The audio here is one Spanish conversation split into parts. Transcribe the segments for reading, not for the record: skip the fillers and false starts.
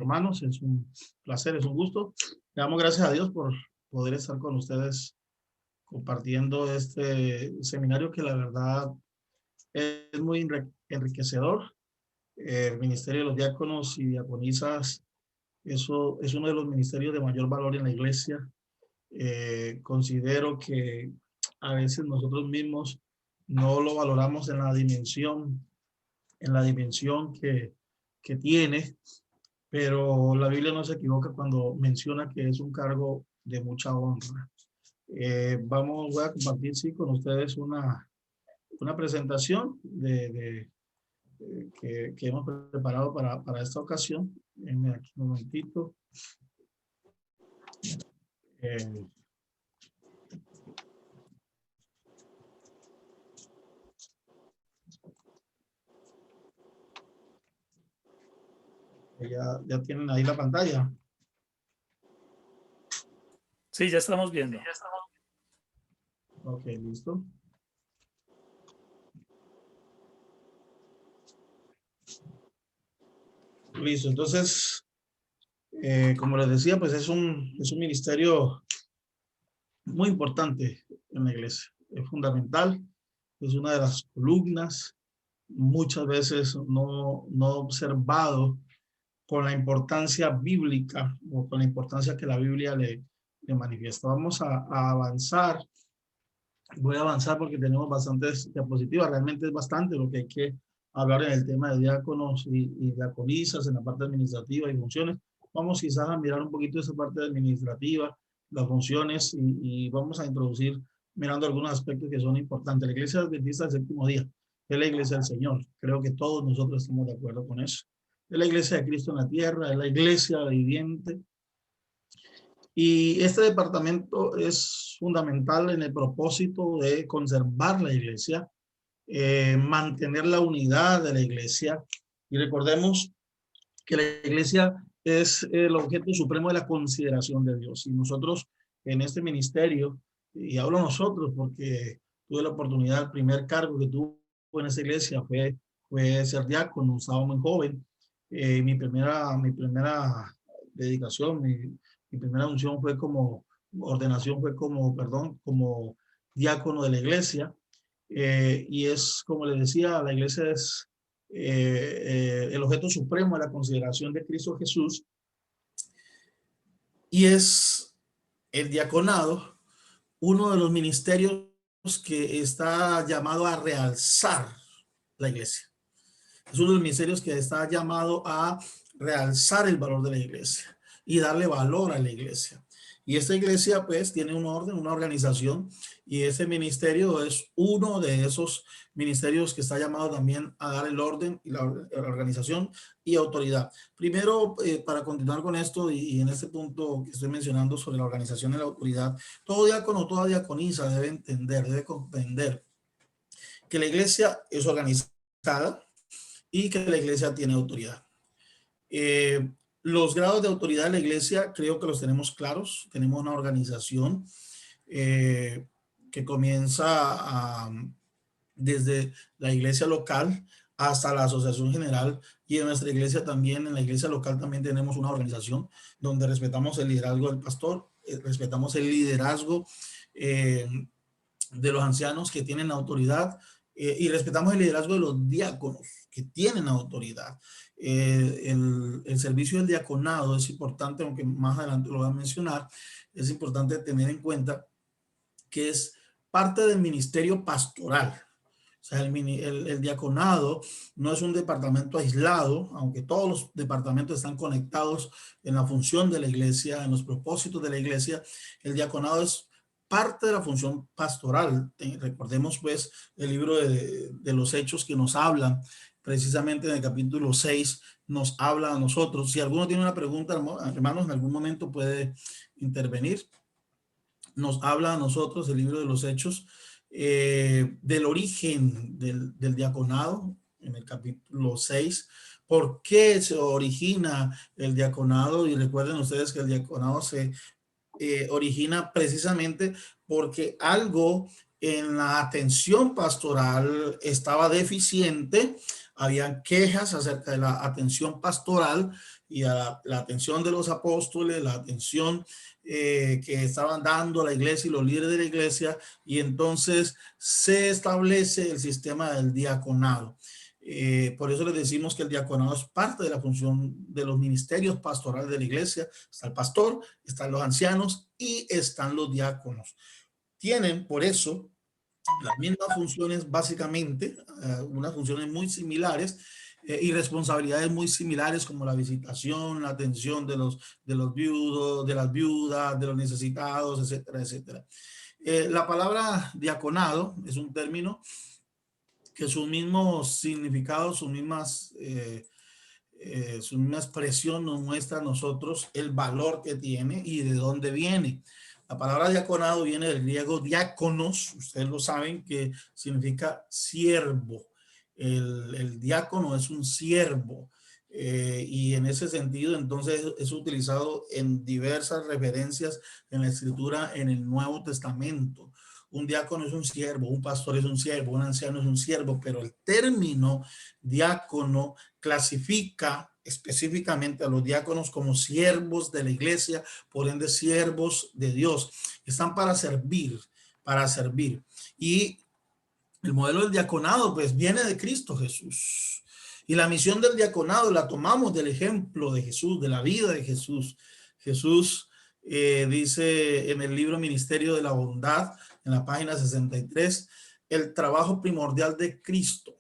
hermanos, es un placer, es un gusto. Le damos gracias a Dios por poder estar con ustedes compartiendo este seminario que la verdad es muy enriquecedor. El Ministerio de los Diáconos y Diaconisas, eso es uno de los ministerios de mayor valor en la iglesia. Considero que a veces nosotros mismos no lo valoramos en la dimensión que tiene, pero la Biblia no se equivoca cuando menciona que es un cargo de mucha honra. Voy a compartir, sí, con ustedes una presentación que hemos preparado para esta ocasión. Denme aquí un momentito. Eh, ya tienen ahí la pantalla. Sí, ya estamos viendo. Ok, listo. Listo, entonces, como les decía, pues es un ministerio muy importante en la iglesia. Es fundamental, es una de las columnas, muchas veces no observado con la importancia bíblica o con la importancia que la Biblia le manifiesta. Vamos a avanzar. Voy a avanzar porque tenemos bastantes diapositivas. Realmente es bastante lo que hay que hablar en el tema de diáconos y diaconisas, en la parte administrativa y funciones. Vamos quizás a mirar un poquito esa parte administrativa, las funciones y vamos a introducir mirando algunos aspectos que son importantes. La Iglesia Adventista del Séptimo Día es la Iglesia del Señor. Creo que todos nosotros estamos de acuerdo con eso. Es la Iglesia de Cristo en la tierra, es la Iglesia viviente. Y este departamento es fundamental en el propósito de conservar la iglesia, mantener la unidad de la iglesia. Y recordemos que la iglesia es el objeto supremo de la consideración de Dios. Y nosotros en este ministerio, y hablo nosotros porque tuve la oportunidad, el primer cargo que tuve en esta iglesia fue ser diácono, estaba muy joven. Mi primera dedicación, mi primera unción fue como, ordenación fue como, perdón, como diácono de la iglesia. Y es, como les decía, la iglesia es el objeto supremo de la consideración de Cristo Jesús. Y es el diaconado uno de los ministerios que está llamado a realzar la iglesia. Es uno de los ministerios que está llamado a realzar el valor de la iglesia y darle valor a la iglesia. Y esta iglesia pues tiene un orden, una organización, y ese ministerio es uno de esos ministerios que está llamado también a dar el orden y la organización y autoridad. Primero, para continuar con esto y en este punto que estoy mencionando sobre la organización y la autoridad, todo diácono, toda diaconisa debe entender, debe comprender que la iglesia es organizada y que la iglesia tiene autoridad. Los grados de autoridad de la iglesia creo que los tenemos claros. Tenemos una organización que comienza desde la iglesia local hasta la asociación general, y en nuestra iglesia también, en la iglesia local también tenemos una organización donde respetamos el liderazgo del pastor, respetamos el liderazgo de los ancianos que tienen autoridad, y respetamos el liderazgo de los diáconos que tienen autoridad. El servicio del diaconado es importante, aunque más adelante lo voy a mencionar. Es importante tener en cuenta que es parte del ministerio pastoral. O sea, el diaconado no es un departamento aislado, aunque todos los departamentos están conectados en la función de la iglesia, en los propósitos de la iglesia. El diaconado es parte de la función pastoral. Recordemos pues el libro de los Hechos, que nos habla precisamente en el capítulo 6, nos habla a nosotros. Si alguno tiene una pregunta, hermanos, en algún momento puede intervenir. Nos habla a nosotros el libro de los Hechos, del origen del diaconado, en el capítulo 6. ¿Por qué se origina el diaconado? Y recuerden ustedes que el diaconado se origina precisamente porque algo en la atención pastoral estaba deficiente habían quejas acerca de la atención pastoral y a la atención de los apóstoles, la atención que estaban dando a la iglesia y los líderes de la iglesia, y entonces se establece el sistema del diaconado. Por eso les decimos que el diaconado es parte de la función de los ministerios pastorales de la iglesia. Está el pastor, están los ancianos y están los diáconos. Tienen, por eso, las mismas funciones básicamente, unas funciones muy similares y responsabilidades muy similares como la visitación, la atención de los viudos, de las viudas, de los necesitados, etcétera, etcétera. La palabra diaconado es un término que sus mismos significados, su misma expresión nos muestra a nosotros el valor que tiene y de dónde viene. La palabra diaconado viene del griego diáconos, ustedes lo saben, que significa siervo. El diácono es un siervo. Y en ese sentido, entonces, es utilizado en diversas referencias en la escritura en el Nuevo Testamento. Un diácono es un siervo, un pastor es un siervo, un anciano es un siervo, pero el término diácono clasifica específicamente a los diáconos como siervos de la iglesia, por ende siervos de Dios. Están para servir, para servir. Y el modelo del diaconado pues viene de Cristo Jesús. Y la misión del diaconado la tomamos del ejemplo de Jesús, de la vida de Jesús. Jesús dice en el libro Ministerio de la Bondad, en la página 63, el trabajo primordial de Cristo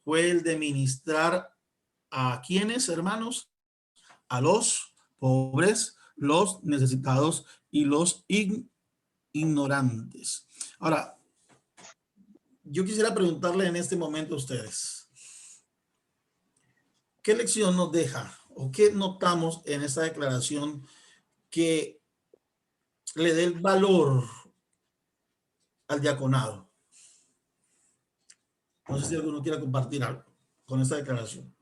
fue el de ministrar a quienes, hermanos, a los pobres, los necesitados y los ignorantes. Ahora, yo quisiera preguntarle en este momento a ustedes, ¿qué lección nos deja o qué notamos en esta declaración que le dé el valor al diaconado? No sé si alguno quiera compartir algo con esta declaración.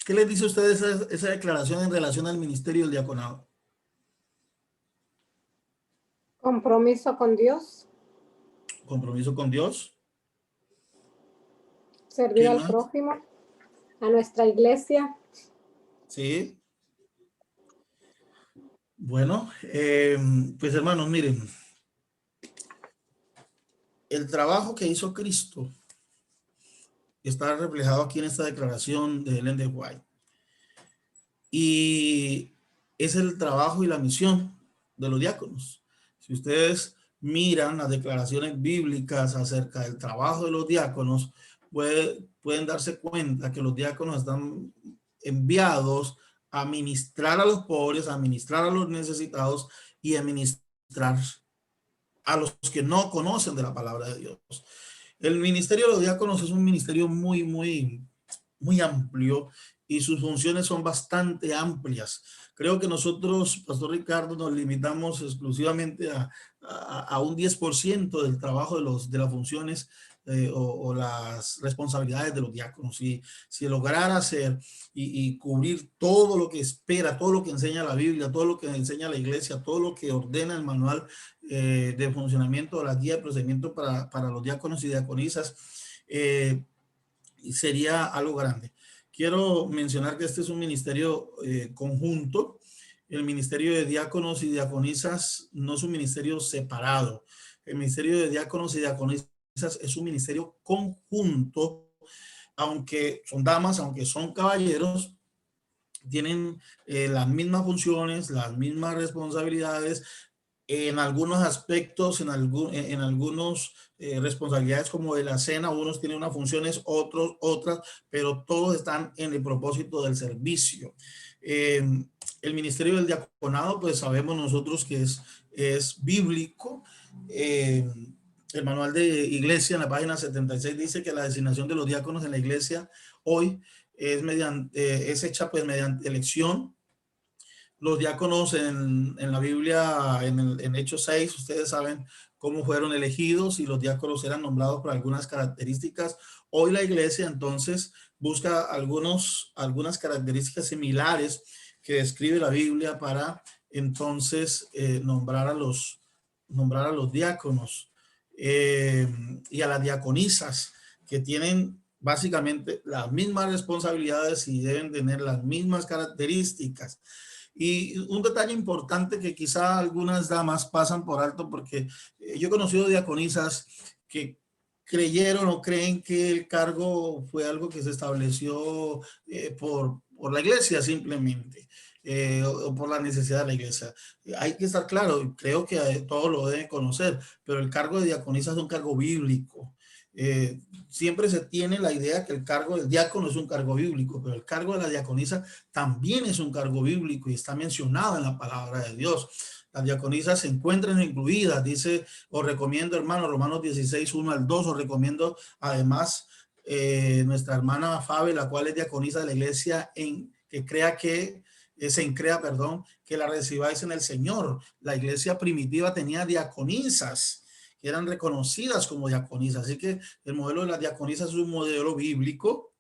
¿Qué les dice a ustedes esa declaración en relación al ministerio del diaconado? Compromiso con Dios. Compromiso con Dios. Servir al prójimo, a nuestra iglesia. Sí. Bueno, pues hermanos, miren, el trabajo que hizo Cristo está reflejado aquí en esta declaración de Ellen G. White. Y es el trabajo y la misión de los diáconos. Si ustedes miran las declaraciones bíblicas acerca del trabajo de los diáconos, pueden darse cuenta que los diáconos están enviados a ministrar a los pobres, a ministrar a los necesitados y a ministrar a los que no conocen de la palabra de Dios. El ministerio de los diáconos es un ministerio muy amplio y sus funciones son bastante amplias. Creo que nosotros, Pastor Ricardo, nos limitamos exclusivamente a un 10% del trabajo de las funciones o las responsabilidades de los diáconos. Y si lograra hacer y cubrir todo lo que espera, todo lo que enseña la Biblia, todo lo que enseña la iglesia, todo lo que ordena el manual de funcionamiento de la guía de procedimiento para los diáconos y diaconisas, sería algo grande. Quiero mencionar que este es un ministerio conjunto. El ministerio de diáconos y diaconisas no es un ministerio separado. El ministerio de diáconos y diaconisas es un ministerio conjunto, aunque son damas, aunque son caballeros, tienen las mismas funciones, las mismas responsabilidades, en algunos aspectos, en algunos responsabilidades como de la cena, unos tienen unas funciones, otros otras, pero todos están en el propósito del servicio. El ministerio del diaconado, pues sabemos nosotros que es bíblico. El manual de iglesia en la página 76 dice que la designación de los diáconos en la iglesia hoy es hecha pues mediante elección. Los diáconos en la Biblia, en Hechos 6, ustedes saben cómo fueron elegidos y los diáconos eran nombrados por algunas características. Hoy la iglesia entonces busca algunas características similares que describe la Biblia para entonces nombrar a los diáconos y a las diaconisas, que tienen básicamente las mismas responsabilidades y deben tener las mismas características. Y un detalle importante que quizá algunas damas pasan por alto, porque yo he conocido diaconisas que creyeron o creen que el cargo fue algo que se estableció por la iglesia simplemente, o por la necesidad de la iglesia. Hay que estar claro, creo que todos lo deben conocer, pero el cargo de diaconisa es un cargo bíblico. Siempre se tiene la idea que el cargo del diácono es un cargo bíblico, pero el cargo de la diaconisa también es un cargo bíblico y está mencionado en la palabra de Dios. Las diaconisas se encuentran incluidas, dice, os recomiendo, hermano, Romanos 16, 1 al 2, os recomiendo además nuestra hermana Fabe, la cual es diaconisa de la iglesia, que la recibáis en el Señor. La iglesia primitiva tenía diaconisas que eran reconocidas como diaconisas, así que el modelo de las diaconisas es un modelo bíblico,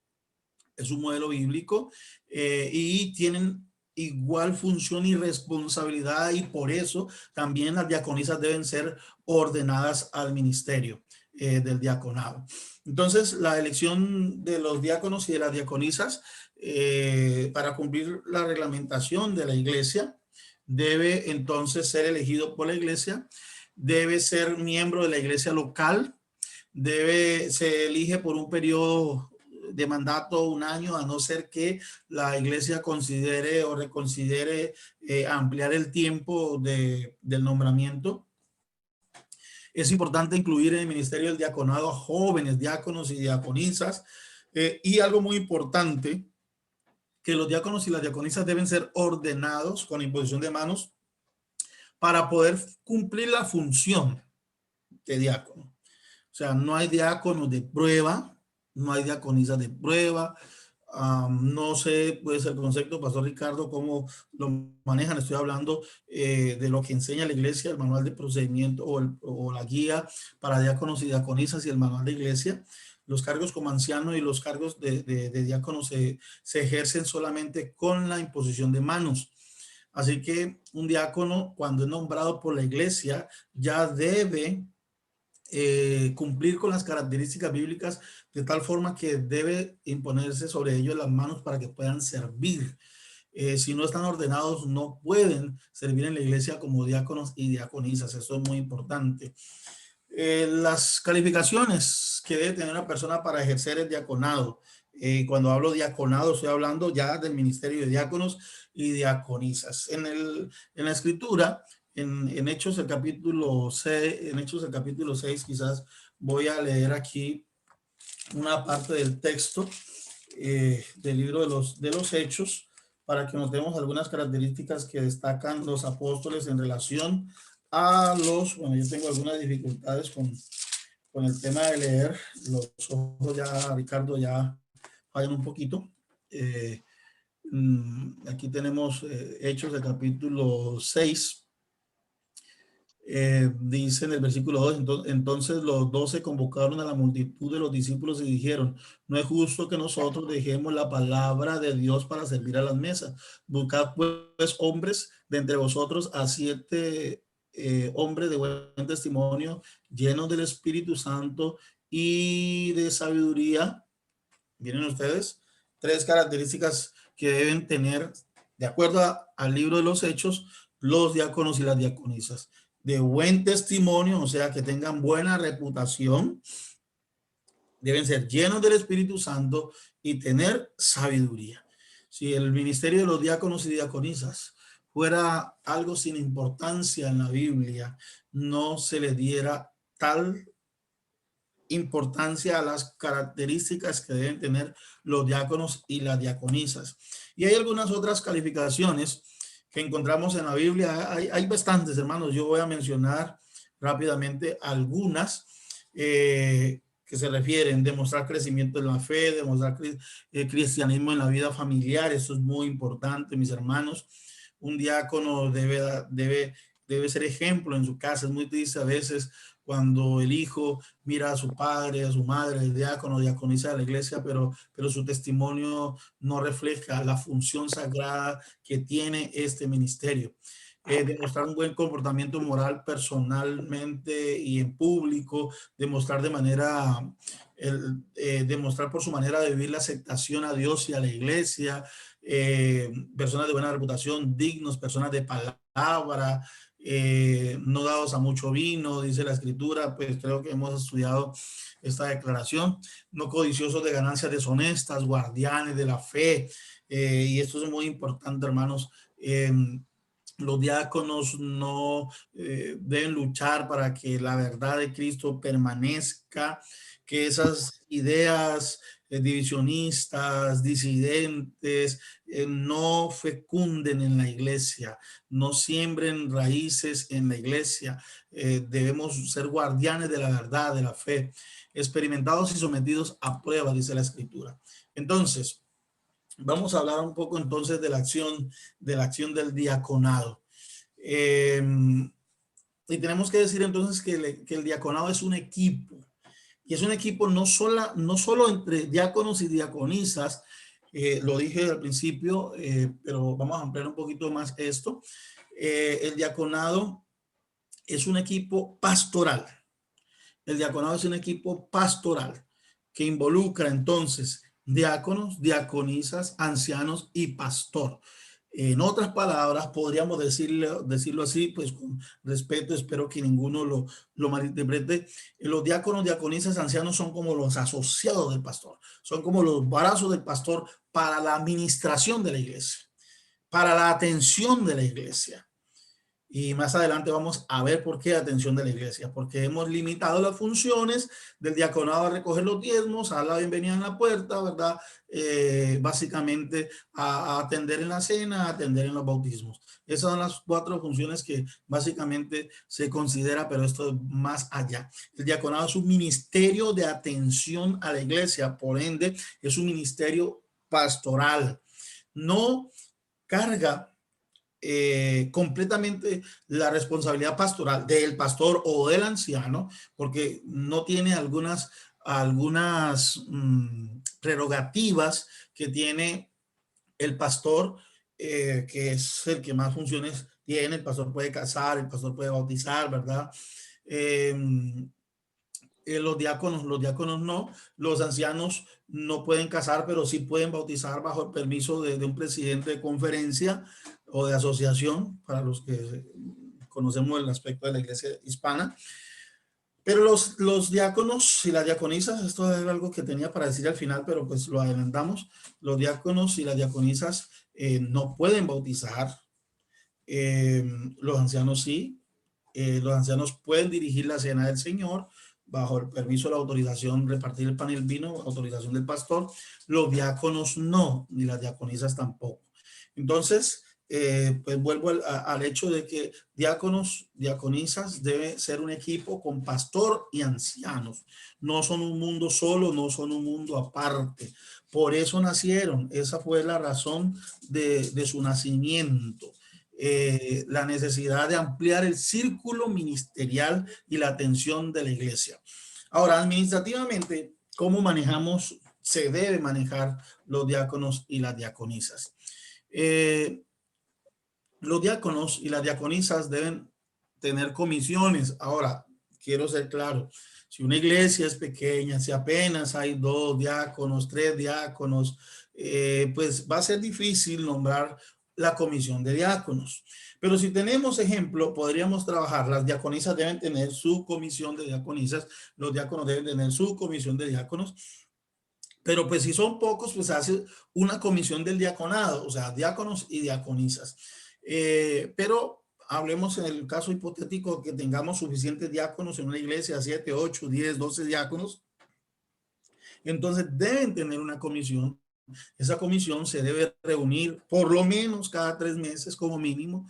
y tienen igual función y responsabilidad, y por eso también las diaconisas deben ser ordenadas al ministerio del diaconado. Entonces, la elección de los diáconos y de las diaconisas para cumplir la reglamentación de la iglesia debe entonces ser elegido por la iglesia, debe ser miembro de la iglesia local, se elige por un periodo de mandato 1 año, a no ser que la iglesia considere o reconsidere ampliar el tiempo del nombramiento. Es importante incluir en el ministerio del diaconado a jóvenes diáconos y diaconisas, y algo muy importante, que los diáconos y las diaconisas deben ser ordenados con imposición de manos para poder cumplir la función de diácono. O sea, no hay diáconos de prueba, no hay diaconisas de prueba. No sé, puede ser el concepto, Pastor Ricardo, cómo lo manejan. Estoy hablando de lo que enseña la iglesia, el manual de procedimiento o la guía para diáconos y diaconisas y el manual de iglesia. Los cargos como anciano y los cargos de diáconos se ejercen solamente con la imposición de manos. Así que un diácono, cuando es nombrado por la iglesia, ya debe cumplir con las características bíblicas, de tal forma que debe imponerse sobre ellos las manos para que puedan servir. Si no están ordenados, no pueden servir en la iglesia como diáconos y diaconisas. Eso es muy importante. Las calificaciones que debe tener una persona para ejercer el diaconado. Cuando hablo diaconado, estoy hablando ya del ministerio de diáconos y diaconisas. En la escritura, en Hechos el capítulo 6, quizás voy a leer aquí una parte del texto del libro de los Hechos, para que notemos algunas características que destacan los apóstoles en relación a bueno, yo tengo algunas dificultades con el tema de leer, los ojos ya, Ricardo, ya fallan un poquito. Aquí tenemos Hechos del capítulo 6. Dice en el versículo 2, entonces los 12 convocaron a la multitud de los discípulos y dijeron, no es justo que nosotros dejemos la palabra de Dios para servir a las mesas. Buscad pues hombres de entre vosotros a 7 hombres de buen testimonio, llenos del Espíritu Santo y de sabiduría. Miren ustedes, 3 características que deben tener, de acuerdo al libro de los Hechos, los diáconos y las diaconisas. De buen testimonio, o sea, que tengan buena reputación, deben ser llenos del Espíritu Santo y tener sabiduría. Si el ministerio de los diáconos y diaconisas fuera algo sin importancia en la Biblia, no se le diera tal importancia a las características que deben tener los diáconos y las diaconisas. Y hay algunas otras calificaciones que encontramos en la Biblia. Hay bastantes, hermanos. Yo voy a mencionar rápidamente algunas que se refieren: demostrar crecimiento en la fe, demostrar cristianismo en la vida familiar. Eso es muy importante, mis hermanos. Un diácono debe ser ejemplo en su casa. Es muy triste a veces cuando el hijo mira a su padre, a su madre, el diácono, diaconisa de la iglesia, pero su testimonio no refleja la función sagrada que tiene este ministerio. demostrar un buen comportamiento moral personalmente y en público, demostrar demostrar por su manera de vivir la aceptación a Dios y a la iglesia, personas de buena reputación, dignos, personas de palabra, no dados a mucho vino, dice la escritura. Pues creo que hemos estudiado esta declaración. No codiciosos de ganancias deshonestas, guardianes de la fe, y esto es muy importante, hermanos. Los diáconos no deben luchar para que la verdad de Cristo permanezca, que esas ideas divisionistas, disidentes, no fecunden en la iglesia, no siembren raíces en la iglesia. Debemos ser guardianes de la verdad, de la fe, experimentados y sometidos a prueba, dice la escritura. Entonces, vamos a hablar un poco entonces de la acción del diaconado. Y tenemos que decir entonces que el diaconado es un equipo. Y es un equipo no solo entre diáconos y diaconisas, lo dije al principio, pero vamos a ampliar un poquito más esto. El diaconado es un equipo pastoral. El diaconado es un equipo pastoral que involucra entonces diáconos, diaconisas, ancianos y pastor. En otras palabras, podríamos decirlo así, pues con respeto, espero que ninguno lo malinterprete. Los diáconos, diaconisas, ancianos son como los asociados del pastor, son como los brazos del pastor para la administración de la iglesia, para la atención de la iglesia. Y más adelante vamos a ver por qué atención de la iglesia, porque hemos limitado las funciones del diaconado a recoger los diezmos, a dar la bienvenida en la puerta, ¿verdad? Básicamente a atender en la cena, a atender en los bautismos. Esas son las 4 funciones que básicamente se considera, pero esto es más allá. El diaconado es un ministerio de atención a la iglesia, por ende es un ministerio pastoral. No carga completamente la responsabilidad pastoral del pastor o del anciano, porque no tiene algunas prerrogativas que tiene el pastor, que es el que más funciones tiene. El pastor puede casar, el pastor puede bautizar, ¿verdad? Los diáconos no, los ancianos no pueden casar, pero sí pueden bautizar bajo el permiso de un presidente de conferencia o de asociación, para los que conocemos el aspecto de la iglesia hispana. Pero los diáconos y las diaconisas, esto es algo que tenía para decir al final, pero pues lo adelantamos. Los diáconos y las diaconisas no pueden bautizar, los ancianos sí. Los ancianos pueden dirigir la cena del Señor bajo el permiso de la autorización, repartir el pan y el vino, autorización del pastor. Los diáconos no, ni las diaconisas tampoco. Entonces, pues vuelvo al hecho de que diáconos, diaconisas debe ser un equipo con pastor y ancianos. No son un mundo solo, no son un mundo aparte. Por eso nacieron. Esa fue la razón de su nacimiento. La necesidad de ampliar el círculo ministerial y la atención de la iglesia. Ahora, administrativamente, ¿cómo se debe manejar los diáconos y las diaconisas? Los diáconos y las diaconisas deben tener comisiones. Ahora, quiero ser claro, si una iglesia es pequeña, si apenas hay 2 diáconos, 3 diáconos, pues va a ser difícil nombrar la comisión de diáconos. Pero si tenemos ejemplo, podríamos trabajar. Las diaconisas deben tener su comisión de diaconisas, los diáconos deben tener su comisión de diáconos. Pero pues si son pocos, pues hace una comisión del diaconado, o sea, diáconos y diaconisas. Pero hablemos en el caso hipotético que tengamos suficientes diáconos en una iglesia, 7, 8, 10, 12 diáconos. Entonces deben tener una comisión. Esa comisión se debe reunir por lo menos cada 3 meses como mínimo.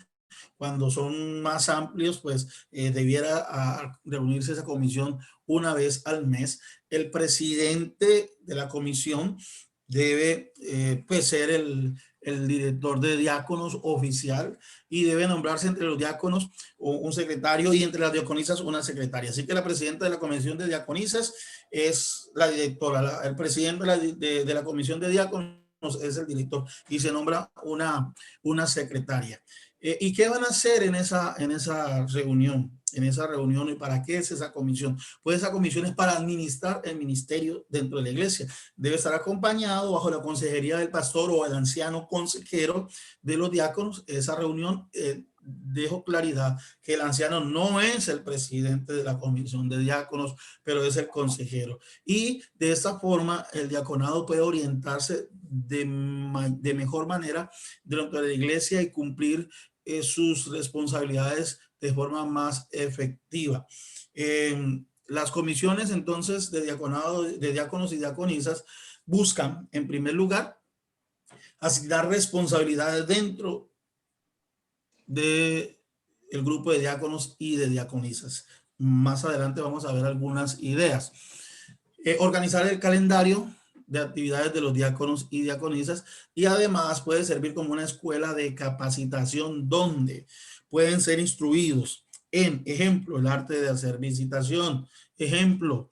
Cuando son más amplios, pues debiera reunirse esa comisión una vez al mes. El presidente de la comisión debe pues ser el director de diáconos oficial, y debe nombrarse entre los diáconos un secretario y entre las diaconisas una secretaria. Así que la presidenta de la comisión de diaconisas es la directora, el presidente de la comisión de diáconos es el director, y se nombra una secretaria. ¿Y qué van a hacer en esa reunión? En esa reunión, ¿y para qué es esa comisión? Pues esa comisión es para administrar el ministerio dentro de la iglesia. Debe estar acompañado bajo la consejería del pastor o el anciano consejero de los diáconos. Esa reunión, dejo claridad que el anciano no es el presidente de la comisión de diáconos, pero es el consejero. Y de esta forma el diaconado puede orientarse de mejor manera dentro de la iglesia y cumplir sus responsabilidades de forma más efectiva. Las comisiones entonces de diaconado, de diáconos y diaconisas buscan en primer lugar asignar responsabilidades dentro de el grupo de diáconos y de diaconisas. Más adelante vamos a ver algunas ideas. Organizar el calendario de actividades de los diáconos y diaconisas, y además puede servir como una escuela de capacitación donde pueden ser instruidos en, ejemplo, el arte de hacer visitación, ejemplo,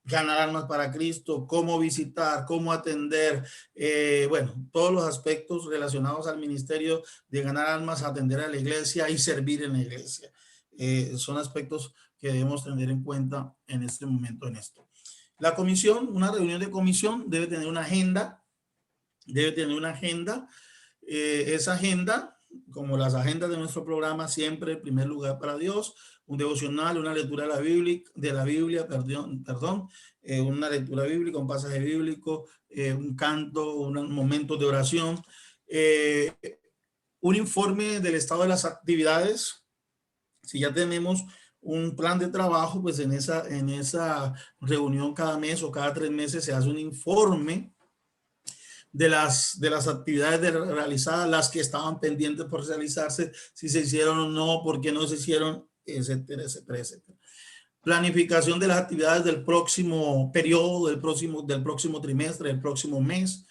ganar almas para Cristo, cómo visitar, cómo atender, bueno, todos los aspectos relacionados al ministerio de ganar almas, atender a la iglesia y servir en la iglesia. Son aspectos que debemos tener en cuenta en este momento en esto. La comisión, una reunión de comisión debe tener una agenda, esa agenda, como las agendas de nuestro programa, siempre en primer lugar para Dios, un devocional, una lectura de la Biblia, una lectura bíblica, un pasaje bíblico, un canto, un momento de oración, un informe del estado de las actividades. Si ya tenemos un plan de trabajo, pues en esa reunión cada mes o cada 3 meses se hace un informe de las actividades realizadas, las que estaban pendientes por realizarse, si se hicieron o no, por qué no se hicieron, etcétera, etcétera, etcétera. Planificación de las actividades del próximo periodo, del próximo trimestre, del próximo mes.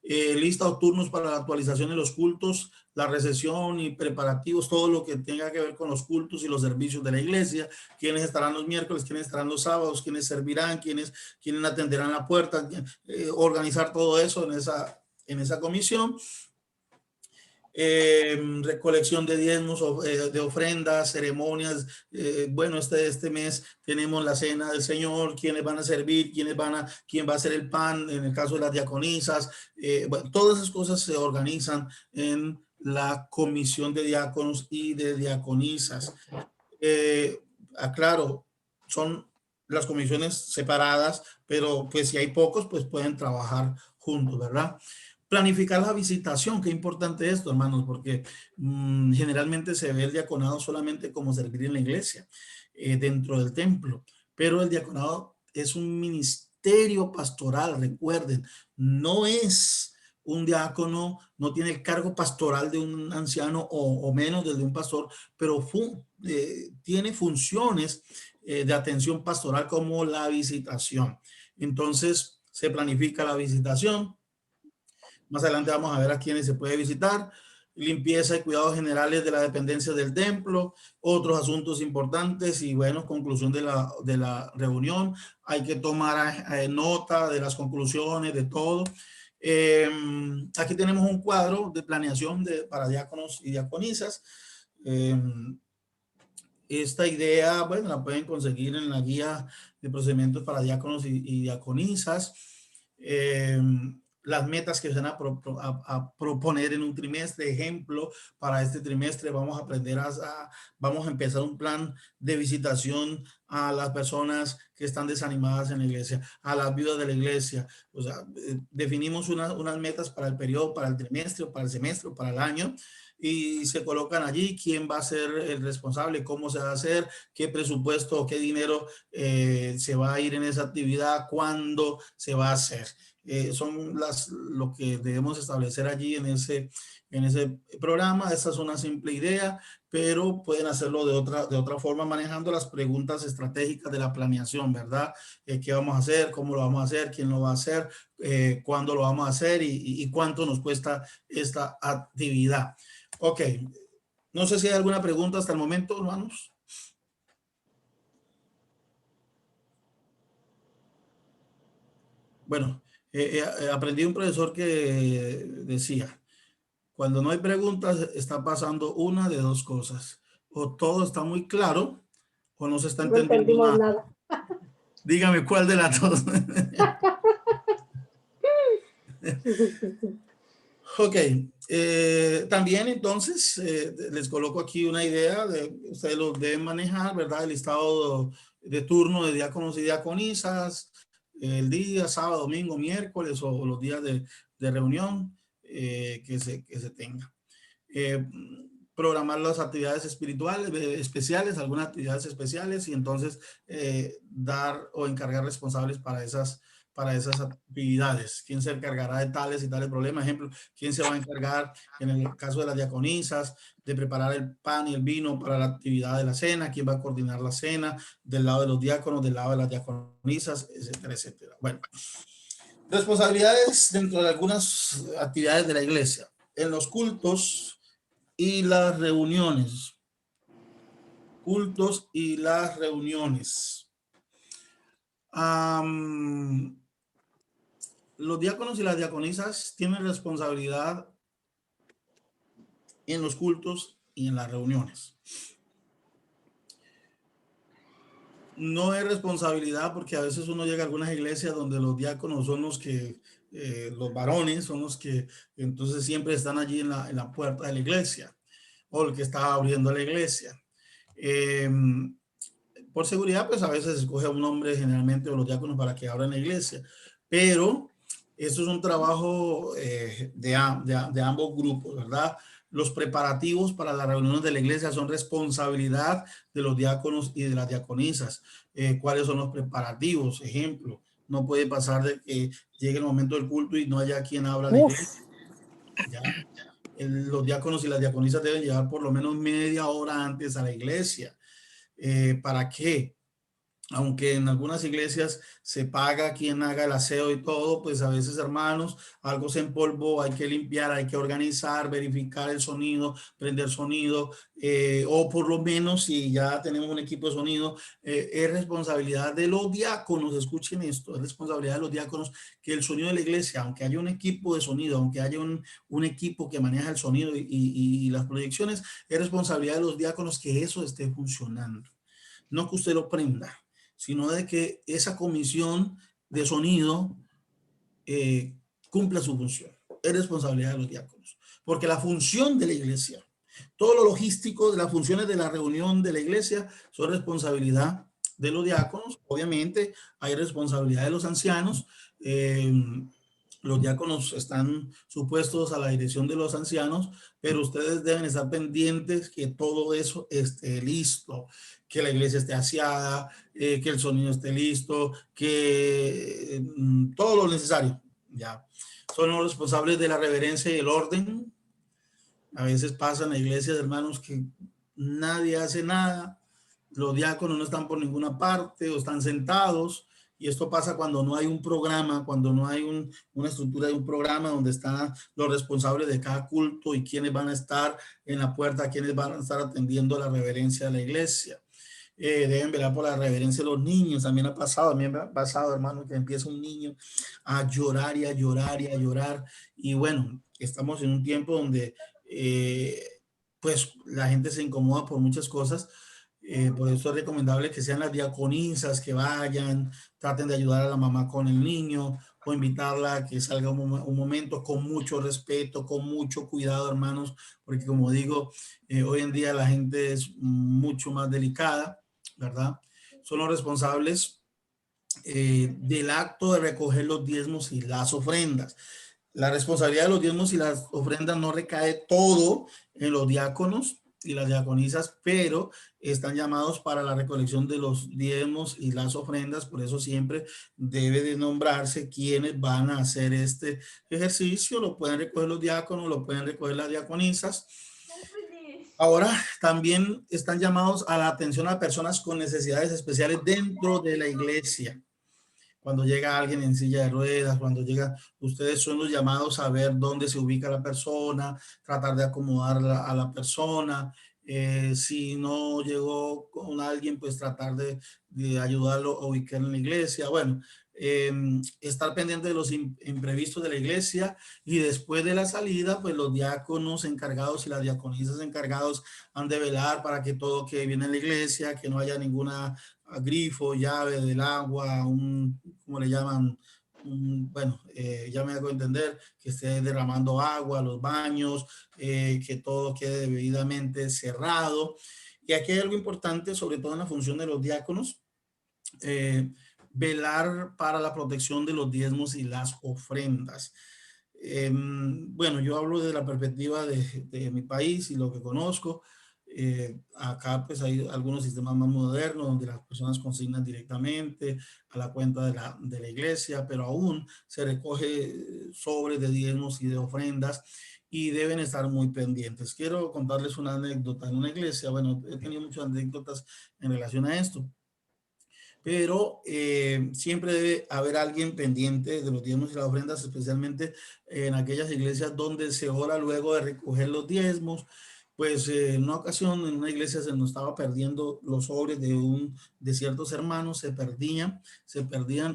Lista o turnos para la actualización de los cultos, la recesión y preparativos, todo lo que tenga que ver con los cultos y los servicios de la iglesia, quiénes estarán los miércoles, quiénes estarán los sábados, quiénes servirán, quiénes atenderán la puerta, organizar todo eso en esa comisión. Recolección de diezmos, de ofrendas, ceremonias. Bueno, este mes tenemos la cena del Señor, quiénes van a servir, quién va a hacer el pan, en el caso de las diaconisas. Bueno, todas esas cosas se organizan en la comisión de diáconos y de diaconisas. Aclaro, son las comisiones separadas, pero pues si hay pocos, pues pueden trabajar juntos, ¿verdad? Planificar la visitación, qué importante esto, hermanos, porque generalmente se ve el diaconado solamente como servir en la iglesia, dentro del templo, pero el diaconado es un ministerio pastoral, recuerden, no es un diácono, no tiene el cargo pastoral de un anciano o menos del de un pastor, pero tiene funciones de atención pastoral como la visitación. Entonces, se planifica la visitación. Más adelante vamos a ver a quiénes se puede visitar. Limpieza y cuidados generales de la dependencia del templo, otros asuntos importantes y bueno, conclusión de la reunión. Hay que tomar nota de las conclusiones, de todo. Aquí tenemos un cuadro de planeación para diáconos y diaconisas. Esta idea, bueno, la pueden conseguir en la guía de procedimientos para diáconos y diaconisas. Las metas que se van a proponer en un trimestre. Ejemplo, para este trimestre vamos a aprender vamos a empezar un plan de visitación a las personas que están desanimadas en la iglesia, a las viudas de la iglesia. O sea, definimos unas metas para el periodo, para el trimestre, para el semestre, para el año, y se colocan allí quién va a ser el responsable, cómo se va a hacer, qué presupuesto, qué dinero se va a ir en esa actividad, cuándo se va a hacer. Son lo que debemos establecer allí en ese programa. Esta es una simple idea, pero pueden hacerlo de otra forma, manejando las preguntas estratégicas de la planeación, ¿verdad? ¿Qué vamos a hacer? ¿Cómo lo vamos a hacer? ¿Quién lo va a hacer? ¿Cuándo lo vamos a hacer? Y cuánto nos cuesta esta actividad. Ok. No sé si hay alguna pregunta hasta el momento, hermanos. Bueno, aprendí un profesor que decía, Cuando no hay preguntas, está pasando una de dos cosas. O todo está muy claro o no se está No entendiendo entendimos nada. nada. Dígame cuál de las dos. Ok, también entonces les coloco aquí una idea de ustedes lo deben manejar, ¿verdad? El listado de turno de diáconos y diaconisas, el día, sábado, domingo, miércoles o los días de reunión que se tenga. Programar las actividades espirituales, especiales, algunas actividades especiales y entonces dar o encargar responsables para esas actividades. ¿Quién se encargará de tales y tales problemas? Ejemplo, ¿quién se va a encargar en el caso de las diaconisas de preparar el pan y el vino para la actividad de la cena? ¿Quién va a coordinar la cena del lado de los diáconos, del lado de las diaconisas, etcétera, etcétera? Bueno, responsabilidades dentro de algunas actividades de la iglesia. En los cultos y las reuniones. Cultos y las reuniones. Los diáconos y las diaconisas tienen responsabilidad en los cultos y en las reuniones. No es responsabilidad porque a veces uno llega a algunas iglesias donde los diáconos son los que, los varones son los que entonces siempre están allí en la puerta de la iglesia o el que está abriendo la iglesia. Por seguridad, pues a veces se escoge a un hombre generalmente o los diáconos para que abran la iglesia, pero esto es un trabajo de ambos grupos, ¿verdad? Los preparativos para las reuniones de la iglesia son responsabilidad de los diáconos y de las diaconisas. ¿Cuáles son los preparativos? Ejemplo, no puede pasar de que llegue el momento del culto y no haya quien abra la iglesia. ¿Ya? Los diáconos y las diaconisas deben llegar por lo menos media hora antes a la iglesia. ¿Para qué? Aunque en algunas iglesias se paga quien haga el aseo y todo, pues a veces, hermanos, algo se empolvó, hay que limpiar, hay que organizar, verificar el sonido, prender sonido, o por lo menos si ya tenemos un equipo de sonido, es responsabilidad de los diáconos, escuchen esto, es responsabilidad de los diáconos que el sonido de la iglesia, aunque haya un equipo de sonido, aunque haya un equipo que maneja el sonido y las proyecciones, es responsabilidad de los diáconos que eso esté funcionando. No que usted lo prenda, sino de que esa comisión de sonido cumpla su función. Es responsabilidad de los diáconos. Porque la función de la iglesia, todo lo logístico de las funciones de la reunión de la iglesia son responsabilidad de los diáconos. Obviamente hay responsabilidad de los ancianos. Los diáconos están supuestos a la dirección de los ancianos, pero ustedes deben estar pendientes que todo eso esté listo, que la iglesia esté aseada, que el sonido esté listo, que todo lo necesario. Ya son los responsables de la reverencia y el orden. A veces pasa en la iglesia, hermanos, que nadie hace nada, los diáconos no están por ninguna parte o están sentados. Y esto pasa cuando no hay un programa, cuando no hay una estructura de un programa donde están los responsables de cada culto y quienes van a estar en la puerta, quienes van a estar atendiendo la reverencia de la iglesia. Deben velar por la reverencia de los niños. También ha pasado, a mí me ha pasado, hermano, que empieza un niño a llorar y a llorar y a llorar. Y bueno, estamos en un tiempo donde pues la gente se incomoda por muchas cosas. Por eso es recomendable que sean las diaconisas que vayan, traten de ayudar a la mamá con el niño o invitarla a que salga un momento con mucho respeto, con mucho cuidado, hermanos, porque como digo, hoy en día la gente es mucho más delicada, ¿verdad? Son los responsables del acto de recoger los diezmos y las ofrendas. La responsabilidad de los diezmos y las ofrendas no recae todo en los diáconos y las diaconisas, pero están llamados para la recolección de los diezmos y las ofrendas. Por eso siempre debe de nombrarse quienes van a hacer este ejercicio. Lo pueden recoger los diáconos, lo pueden recoger las diaconisas. Ahora también están llamados a la atención a personas con necesidades especiales dentro de la iglesia. Cuando llega alguien en silla de ruedas, cuando llega, ustedes son los llamados a ver dónde se ubica la persona, tratar de acomodar a la persona. Si no llegó con alguien, pues tratar de ayudarlo a ubicar en la iglesia. Bueno, estar pendiente de los imprevistos de la iglesia, y después de la salida, pues los diáconos encargados y las diaconisas encargados han de velar para que todo quede bien en la iglesia, que no haya ninguna grifo, llave del agua, ¿cómo le llaman? Bueno, ya me hago entender, que esté derramando agua a los baños, que todo quede debidamente cerrado. Y aquí hay algo importante, sobre todo en la función de los diáconos, velar para la protección de los diezmos y las ofrendas. Bueno, yo hablo de la perspectiva de mi país y lo que conozco. Acá pues hay algunos sistemas más modernos donde las personas consignan directamente a la cuenta de la iglesia, pero aún se recoge sobres de diezmos y de ofrendas, y deben estar muy pendientes. Quiero contarles una anécdota en una iglesia. Bueno, he tenido muchas anécdotas en relación a esto, pero siempre debe haber alguien pendiente de los diezmos y las ofrendas, especialmente en aquellas iglesias donde se ora luego de recoger los diezmos. Pues en una ocasión en una iglesia se nos estaba perdiendo los sobres de ciertos hermanos, se perdían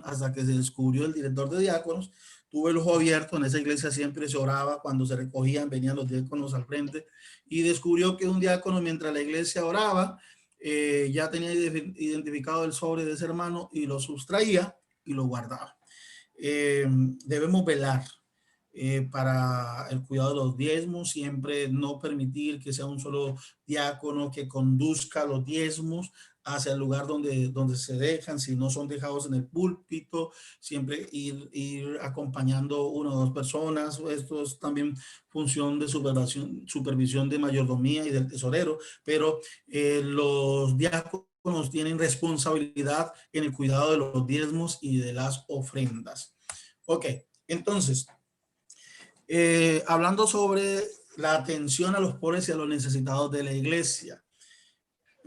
hasta que se descubrió el director de diáconos. Tuve el ojo abierto, en esa iglesia siempre se oraba, cuando se recogían venían los diáconos al frente, y descubrió que un diácono, mientras la iglesia oraba, ya tenía identificado el sobre de ese hermano y lo sustraía y lo guardaba. Debemos velar para el cuidado de los diezmos, siempre no permitir que sea un solo diácono que conduzca los diezmos hacia el lugar donde se dejan. Si no son dejados en el púlpito, siempre ir acompañando una o dos personas. Esto es también función de supervisión de mayordomía y del tesorero, pero los diáconos tienen responsabilidad en el cuidado de los diezmos y de las ofrendas. Ok, entonces, hablando sobre la atención a los pobres y a los necesitados de la iglesia.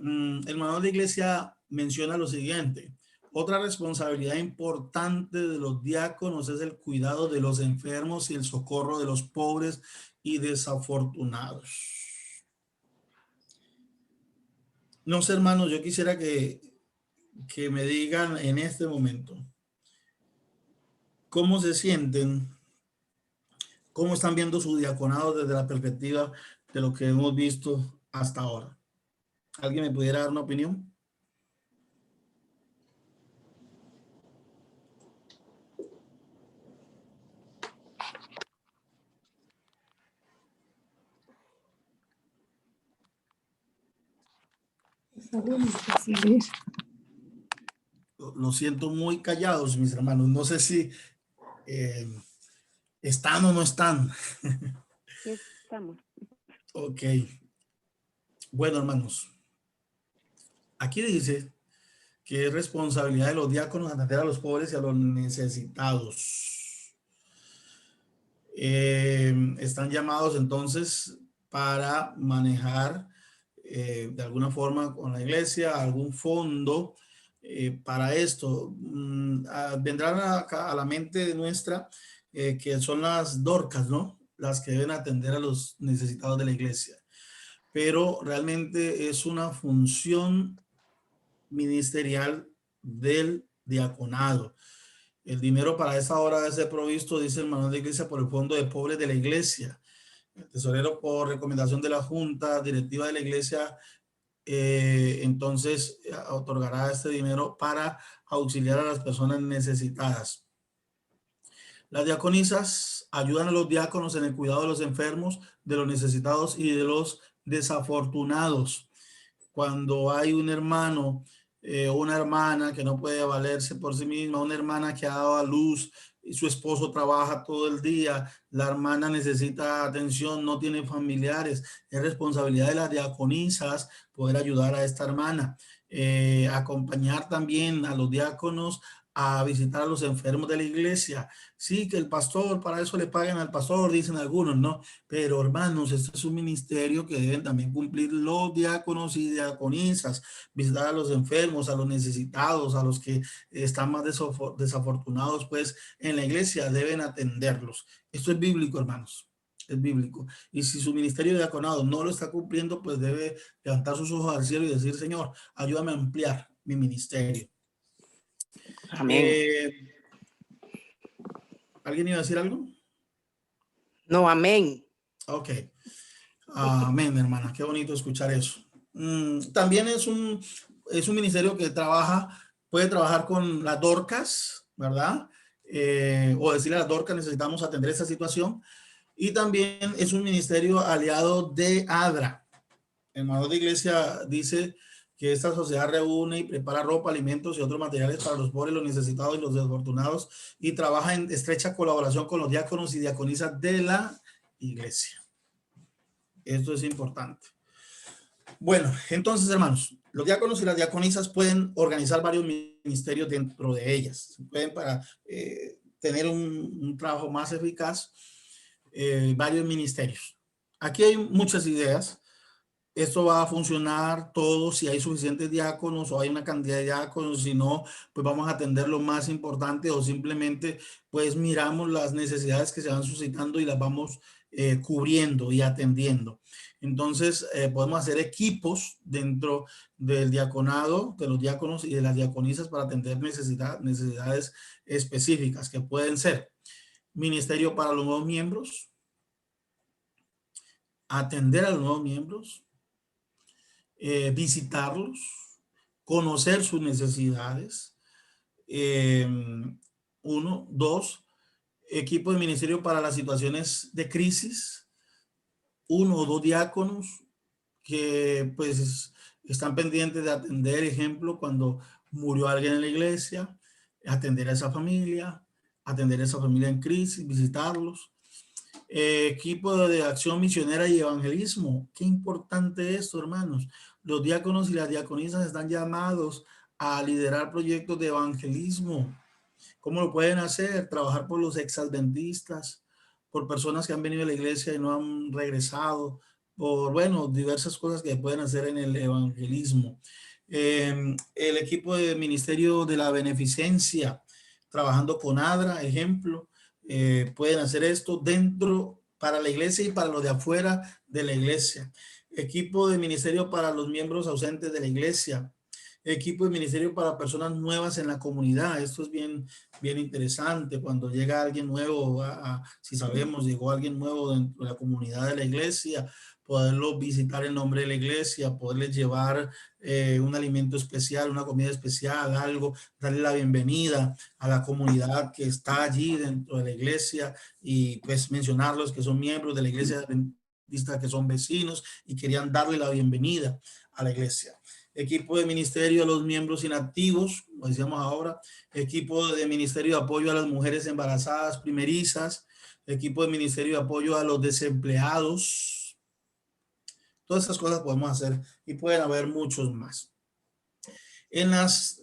El manual de iglesia menciona lo siguiente: otra responsabilidad importante de los diáconos es el cuidado de los enfermos y el socorro de los pobres y desafortunados. No sé, hermanos, yo quisiera que me digan en este momento cómo se sienten, cómo están viendo su diaconado desde la perspectiva de lo que hemos visto hasta ahora. ¿Alguien me pudiera dar una opinión? Lo siento muy callados, mis hermanos. No sé si están o no están. Sí, estamos. Ok. Bueno, hermanos, aquí dice que es responsabilidad de los diáconos atender a los pobres y a los necesitados. Están llamados entonces para manejar de alguna forma con la iglesia algún fondo para esto. Vendrán a la mente nuestra que son las Dorcas, ¿no? Las que deben atender a los necesitados de la iglesia. Pero realmente es una función ministerial del diaconado. El dinero para esa hora debe ser provisto, dice el manual de iglesia, por el fondo de pobres de la iglesia. El tesorero, por recomendación de la junta directiva de la iglesia, entonces otorgará este dinero para auxiliar a las personas necesitadas. Las diaconisas ayudan a los diáconos en el cuidado de los enfermos, de los necesitados y de los desafortunados. Cuando hay un hermano o una hermana que no puede valerse por sí misma, una hermana que ha dado a luz y su esposo trabaja todo el día, la hermana necesita atención, no tiene familiares, es responsabilidad de las diaconisas poder ayudar a esta hermana. Acompañar también a los diáconos a visitar a los enfermos de la iglesia. Sí, que el pastor, para eso le pagan al pastor, dicen algunos, ¿no? Pero hermanos, este es un ministerio que deben también cumplir los diáconos y diaconisas, visitar a los enfermos, a los necesitados, a los que están más desafortunados, pues en la iglesia deben atenderlos. Esto es bíblico, hermanos. es bíblico. Y si su ministerio de diaconado no lo está cumpliendo, pues debe levantar sus ojos al cielo y decir, Señor, ayúdame a ampliar mi ministerio. Amén. ¿Alguien iba a decir algo? No, amén. Ok. Amén, hermana. Qué bonito escuchar eso. También es un ministerio que puede trabajar con las Dorcas, ¿verdad? O decirle a las Dorcas, necesitamos atender esta situación. Y también es un ministerio aliado de ADRA. El manual de iglesia dice que esta sociedad reúne y prepara ropa, alimentos y otros materiales para los pobres, los necesitados y los desfortunados, y trabaja en estrecha colaboración con los diáconos y diaconisas de la iglesia. Esto es importante. Bueno, entonces, hermanos, los diáconos y las diaconisas pueden organizar varios ministerios dentro de ellas. Pueden, para tener un trabajo más eficaz, varios ministerios. Aquí hay muchas ideas. Esto va a funcionar todo si hay suficientes diáconos o hay una cantidad de diáconos. Si no, pues vamos a atender lo más importante, o simplemente pues miramos las necesidades que se van suscitando y las vamos cubriendo y atendiendo. Entonces podemos hacer equipos dentro del diaconado, de los diáconos y de las diaconisas, para atender necesidades específicas que pueden ser ministerio para los nuevos miembros, atender a los nuevos miembros, visitarlos, conocer sus necesidades. 1, 2, equipo de ministerio para las situaciones de crisis, 1 o 2 diáconos que pues están pendientes de atender, ejemplo, cuando murió alguien en la iglesia, atender a esa familia en crisis, visitarlos. Equipo de acción misionera y evangelismo. Qué importante esto, hermanos. Los diáconos y las diaconisas están llamados a liderar proyectos de evangelismo. ¿Cómo lo pueden hacer? Trabajar por los exadventistas, por personas que han venido a la iglesia y no han regresado, por, bueno, diversas cosas que pueden hacer en el evangelismo. El equipo de ministerio de la beneficencia, trabajando con ADRA, ejemplo, pueden hacer esto dentro, para la iglesia y para los de afuera de la iglesia. Equipo de ministerio para los miembros ausentes de la iglesia. Equipo de ministerio para personas nuevas en la comunidad. Esto es bien interesante. Cuando llega alguien nuevo, si sabemos, llegó alguien nuevo dentro de la comunidad de la iglesia, poderlo visitar en nombre de la iglesia, poderles llevar un alimento especial, una comida especial, algo, darle la bienvenida a la comunidad que está allí dentro de la iglesia, y pues mencionarlos que son miembros de la iglesia adventista, que son vecinos y querían darle la bienvenida a la iglesia. Equipo de ministerio a los miembros inactivos, como decíamos ahora. Equipo de ministerio de apoyo a las mujeres embarazadas primerizas. Equipo de ministerio de apoyo a los desempleados. Todas estas cosas podemos hacer y pueden haber muchos más. En las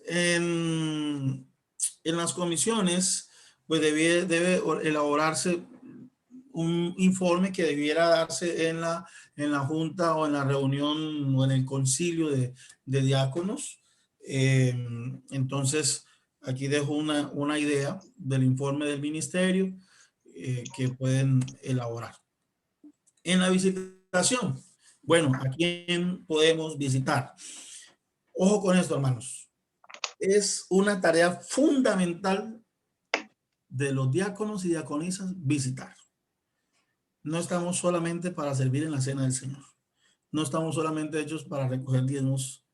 comisiones, pues debe elaborarse un informe que debiera darse en la junta o en la reunión o en el concilio de diáconos. Entonces, aquí dejo una idea del informe del ministerio que pueden elaborar. En la visitación, bueno, ¿a quién podemos visitar? Ojo con esto, hermanos. Es una tarea fundamental de los diáconos y diaconisas visitar. No estamos solamente para servir en la cena del Señor. No estamos solamente hechos para recoger diezmos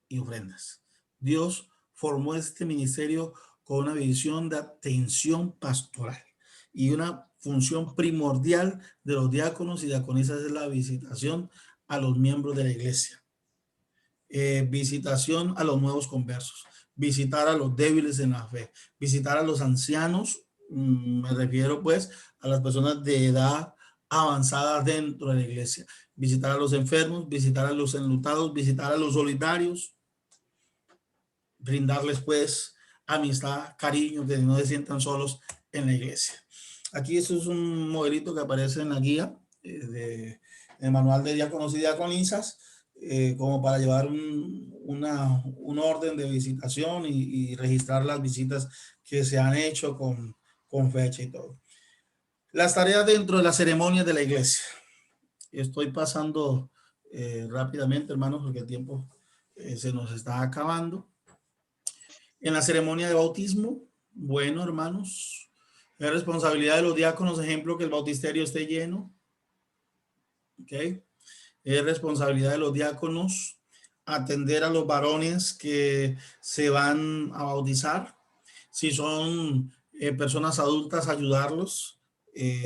y ofrendas. Dios formó este ministerio con una visión de atención pastoral, y una función primordial de los diáconos y diaconisas es la visitación a los miembros de la iglesia. Visitación a los nuevos conversos, visitar a los débiles en la fe, visitar a los ancianos, me refiero pues a las personas de edad avanzada dentro de la iglesia, visitar a los enfermos, visitar a los enlutados, visitar a los solitarios, brindarles pues amistad, cariño, que no se sientan solos en la iglesia. Aquí esto es un modelito que aparece en la guía del manual de diáconos y diaconisas, como para llevar un orden de visitación y registrar las visitas que se han hecho con fecha y todo. Las tareas dentro de las ceremonias de la iglesia. Estoy pasando rápidamente, hermanos, porque el tiempo se nos está acabando. En la ceremonia de bautismo, bueno, hermanos, es responsabilidad de los diáconos, ejemplo, que el bautisterio esté lleno. ¿Ok? Es responsabilidad de los diáconos atender a los varones que se van a bautizar. Si son personas adultas, ayudarlos,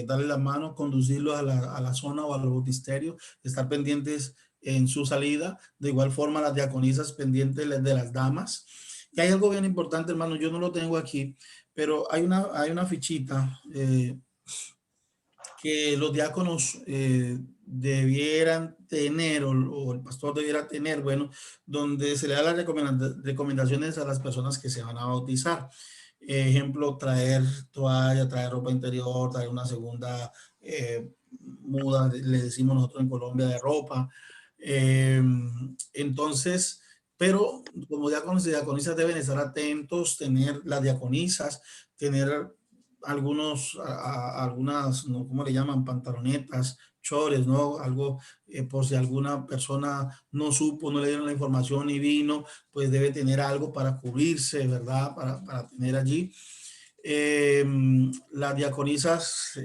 darle la mano, conducirlos a la zona o al bautisterio, estar pendientes en su salida. De igual forma, las diaconisas pendientes de las damas. Y hay algo bien importante, hermano, yo no lo tengo aquí, pero hay una fichita que los diáconos debieran tener, o el pastor debiera tener, bueno, donde se le da las recomendaciones a las personas que se van a bautizar. Ejemplo, traer toalla, traer ropa interior, traer una segunda muda, le decimos nosotros en Colombia, de ropa. Entonces, pero como diáconos y diaconisas deben estar atentos, tener las diaconisas, tener algunas, ¿no? ¿Cómo le llaman? Pantalonetas, chores, ¿no? Algo, por si alguna persona no supo, no le dieron la información y vino, pues debe tener algo para cubrirse, ¿verdad? Para tener allí. Las diaconisas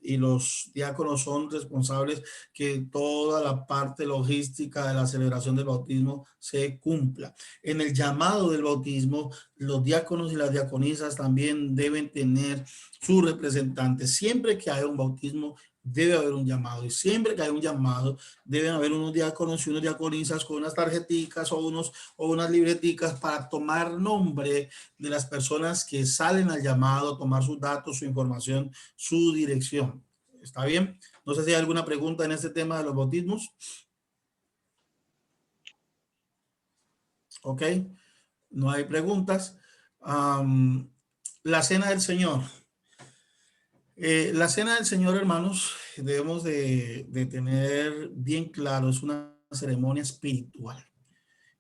y los diáconos son responsables que toda la parte logística de la celebración del bautismo se cumpla. En el llamado del bautismo, los diáconos y las diaconisas también deben tener su representante. Siempre que haya un bautismo, debe haber un llamado, y siempre que hay un llamado deben haber unos diáconos y unas diaconisas con unas tarjeticas o unas libreticas para tomar nombre de las personas que salen al llamado, tomar sus datos, su información, su dirección. ¿Está bien? No sé si hay alguna pregunta en este tema de los bautismos. Ok, no hay preguntas. La cena del Señor. La cena del Señor, hermanos, debemos de tener bien claro, es una ceremonia espiritual.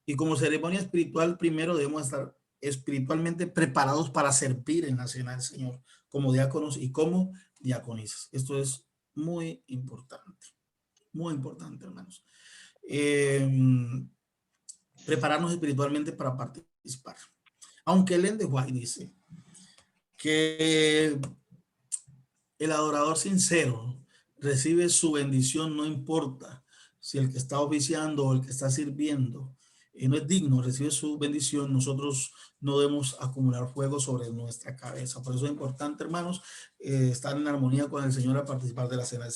Y como ceremonia espiritual, primero debemos estar espiritualmente preparados para servir en la cena del Señor, como diáconos y como diaconisas. Esto es muy importante, hermanos. Prepararnos espiritualmente para participar. Aunque Ellen de White dice que el adorador sincero recibe su bendición, no importa si el que está oficiando o el que está sirviendo no es digno, recibe su bendición. Nosotros no debemos acumular fuego sobre nuestra cabeza. Por eso es importante, hermanos, estar en armonía con el Señor a participar de la cena del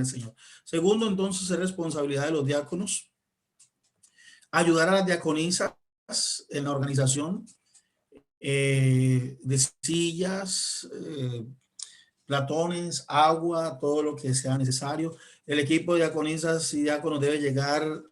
Señor. Segundo, entonces, es responsabilidad de los diáconos ayudar a las diaconisas en la organización de sillas, platones, agua, todo lo que sea necesario. El equipo de diaconisas y diáconos debe llegar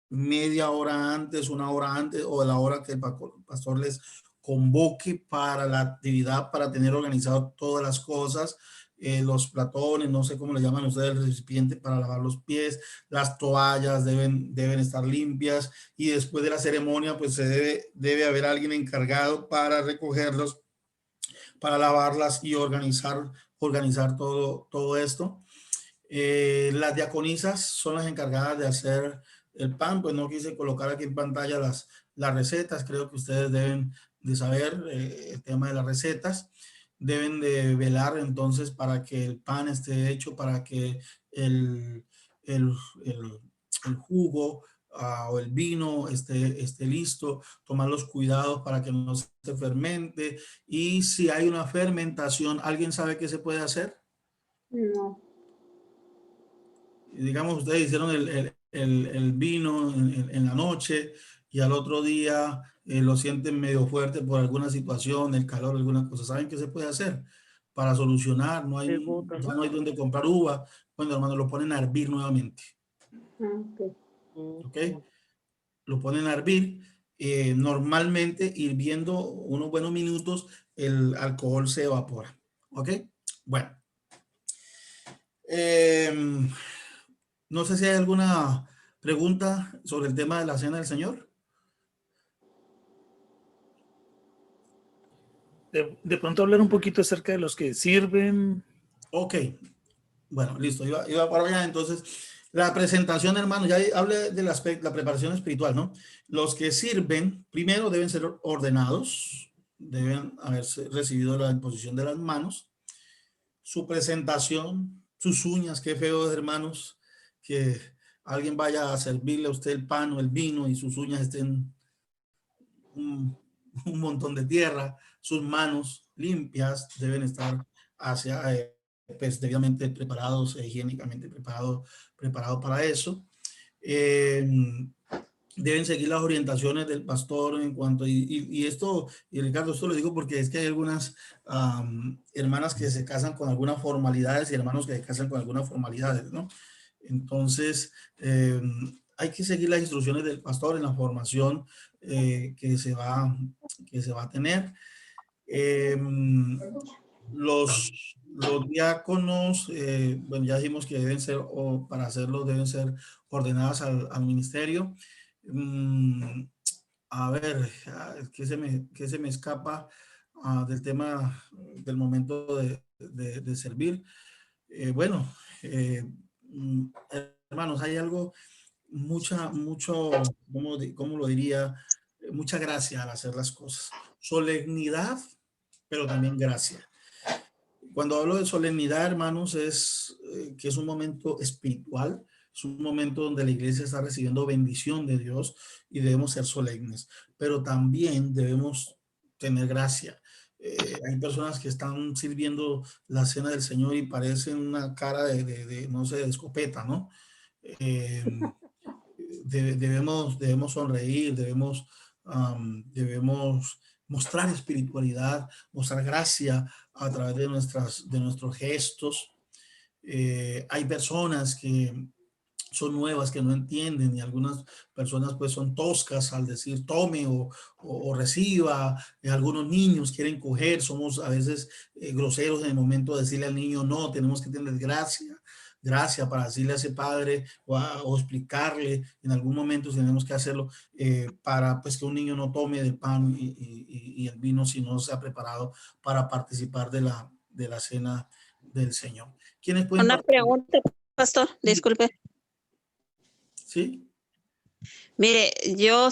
media hora antes, una hora antes o a la hora que el pastor les convoque para la actividad, para tener organizado todas las cosas, los platones, no sé cómo le llaman ustedes, el recipiente para lavar los pies, las toallas deben estar limpias, y después de la ceremonia pues debe haber alguien encargado para recogerlos, para lavarlas y organizar todo esto. Las diaconisas son las encargadas de hacer el pan. Pues no quise colocar aquí en pantalla las recetas. Creo que ustedes deben de saber el tema de las recetas. Deben de velar entonces para que el pan esté hecho, para que el jugo o el vino esté listo, tomar los cuidados para que no se fermente. Y si hay una fermentación, ¿alguien sabe qué se puede hacer? No. Digamos, ustedes hicieron el vino en la noche y al otro día lo sienten medio fuerte por alguna situación, el calor, alguna cosa. ¿Saben qué se puede hacer para solucionar? Ya no hay donde comprar uva. Bueno, hermano, lo ponen a hervir nuevamente. Okay. ¿Ok? Lo ponen a hervir. Normalmente, hirviendo unos buenos minutos, el alcohol se evapora. ¿Ok? Bueno. No sé si hay alguna pregunta sobre el tema de la cena del Señor. De pronto hablar un poquito acerca de los que sirven, Ok, bueno, listo, iba para allá. Entonces, la presentación, hermano, ya hablé del aspecto, la preparación espiritual, ¿no? Los que sirven, primero deben ser ordenados, deben haberse recibido la imposición de las manos, su presentación, sus uñas, qué feo, hermanos, que alguien vaya a servirle a usted el pan o el vino y sus uñas estén un, un montón de tierra, sus manos limpias deben estar hacia, pues, debidamente preparados, higiénicamente preparados para eso. Eh, Deben seguir las orientaciones del pastor en cuanto, y esto, y Ricardo, esto lo digo porque es que hay algunas hermanas que se casan con algunas formalidades y hermanos que se casan con algunas formalidades, ¿no? Entonces, hay que seguir las instrucciones del pastor en la formación que se va a tener. Eh, los diáconos, bueno, ya dijimos que deben ser, o para hacerlo, deben ser ordenadas al ministerio. Mm, a ver, ¿qué se me escapa del tema del momento de servir? Bueno, eh, mm, hermanos, hay algo, mucho, ¿cómo lo diría? Mucha gracia al hacer las cosas. Solemnidad, pero también gracia. Cuando hablo de solemnidad, hermanos, es que es un momento espiritual, es un momento donde la iglesia está recibiendo bendición de Dios y debemos ser solemnes, pero también debemos tener gracia. Hay personas que están sirviendo la cena del Señor y parecen una cara no sé, de escopeta, ¿no? Eh, debemos sonreír, debemos mostrar espiritualidad, mostrar gracia a través de nuestros gestos. Hay personas que son nuevas, que no entienden, y algunas personas pues son toscas al decir tome o reciba. Algunos niños quieren coger, somos a veces groseros en el momento de decirle al niño no. Tenemos que tener gracia para decirle a ese padre o explicarle en algún momento si tenemos que hacerlo, para pues que un niño no tome del pan y el vino si no se ha preparado para participar de la cena del Señor. ¿Quiénes pueden Una participar? pregunta, pastor, disculpe. ¿Sí? Mire, yo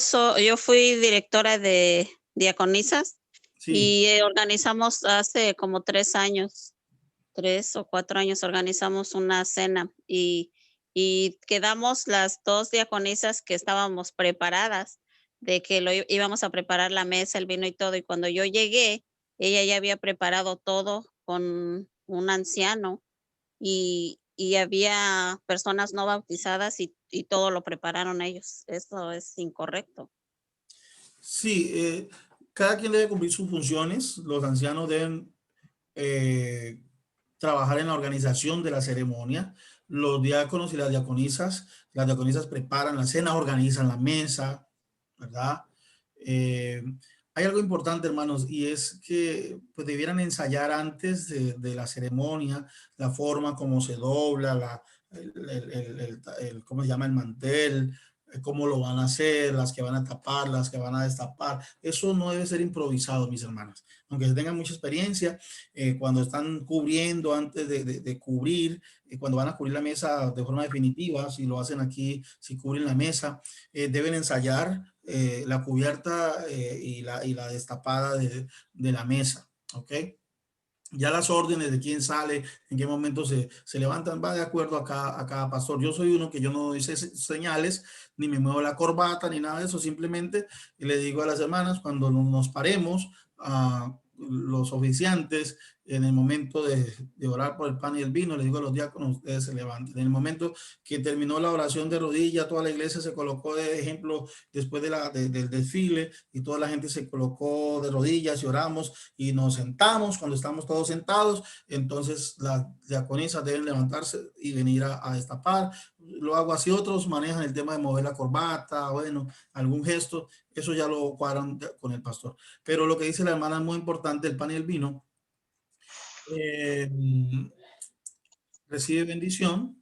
fui directora de diaconisas Sí. y organizamos hace como 3 años, 3 o 4 años, organizamos una cena y quedamos las 2 diaconisas que estábamos preparadas de que íbamos a preparar la mesa, el vino y todo. Y cuando yo llegué, ella ya había preparado todo con un anciano y había personas no bautizadas y todo lo prepararon ellos. Eso es incorrecto. Sí, cada quien debe cumplir sus funciones. Los ancianos deben eh, trabajar en la organización de la ceremonia. Los diáconos y las diaconisas preparan la cena, organizan la mesa, ¿verdad? Eh, Hay algo importante, hermanos, y es que pues debieran ensayar antes de la ceremonia la forma como se dobla, ¿cómo se llama? El mantel, cómo lo van a hacer, las que van a tapar, las que van a destapar. Eso no debe ser improvisado, mis hermanas. Aunque se tengan mucha experiencia, cuando están cubriendo, antes de cubrir, cuando van a cubrir la mesa de forma definitiva, si lo hacen aquí, si cubren la mesa, deben ensayar la cubierta y la destapada de la mesa, ¿ok? Ya las órdenes de quién sale, en qué momento se levantan, va de acuerdo a cada pastor. Yo soy uno que yo no hice señales, ni me muevo la corbata, ni nada de eso. Simplemente le digo a las hermanas, cuando nos paremos, a los oficiantes, en el momento de orar por el pan y el vino, les digo a los diáconos, ustedes se levanten. En el momento que terminó la oración de rodilla, toda la iglesia se colocó de ejemplo después del desfile, y toda la gente se colocó de rodillas y oramos y nos sentamos. Cuando estamos todos sentados, entonces las diaconisas deben levantarse y venir a destapar. Lo hago así. Otros manejan el tema de mover la corbata, bueno, algún gesto, eso ya lo cuadran con el pastor. Pero lo que dice la hermana es muy importante: el pan y el vino recibe bendición,